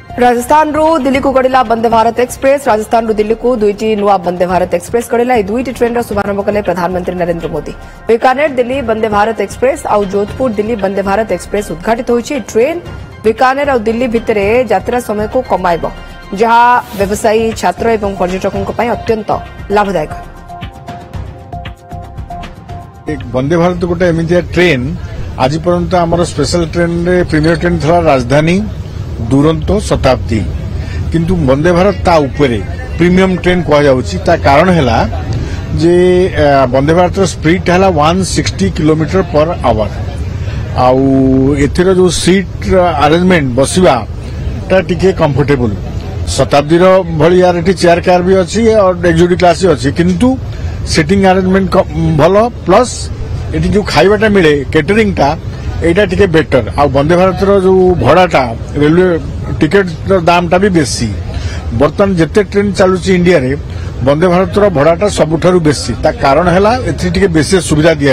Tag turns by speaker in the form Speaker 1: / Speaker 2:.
Speaker 1: राजस्थान रू दिल्ली को गड़िला वंदे भारत एक्सप्रेस। राजस्थान रू दिल्ली को दुईटी नुआ वंदे भारत एक्सप्रेस गड़िला। दुईटी ट्रेन शुभारंभ कले प्रधानमंत्री नरेंद्र मोदी। बीकानेर दिल्ली वंदे भारत एक्सप्रेस और जोधपुर दिल्ली वंदे भारत एक्सप्रेस उद्घाटित होईछि। ट्रेन बीकानेर और दिल्ली भितर यात्रा समय को कमाइब, जहां व्यवसायी, छात्र एवं पर्यटकों अत्यंत लाभदायक।
Speaker 2: वंदे भारत गोटे एमती ट्रेन आज पर्यंत आम स्पेशल ट्रेन रे प्रीमियर ट्रेन था राजधानी, दुरंतो, शताब्दी, किंतु वंदे भारत ता उपरे प्रीमियम ट्रेन कह जाउछि। ता कारण हैला जे वंदे भारत स्पीड हैला 160 किलोमीटर पर आवर। आउ एथिर जो सीट अरेंजमेंट बसिबा ता टिके कंफर्टेबल। शताब्दी रो भली यार एठी चेयर कार भी अछि और एक्जिक्यूटिव क्लास भी अछि, किंतु सिटिंग अरेंजमेंट भलो, प्लस एठी जो खाइबाटा मिले केटरिंग ता एटा टिके बेटर। आ वंदे भारत जो भड़ाटा रेलवे टिकेट दाम टा भी बेसी। बर्तमान जिते ट्रेन चलुची इंडिया रे वंदे भारत भड़ाटा सबुठारु बेसी। ता कारण हैला एथि टिके बेसी सुविधा दिया।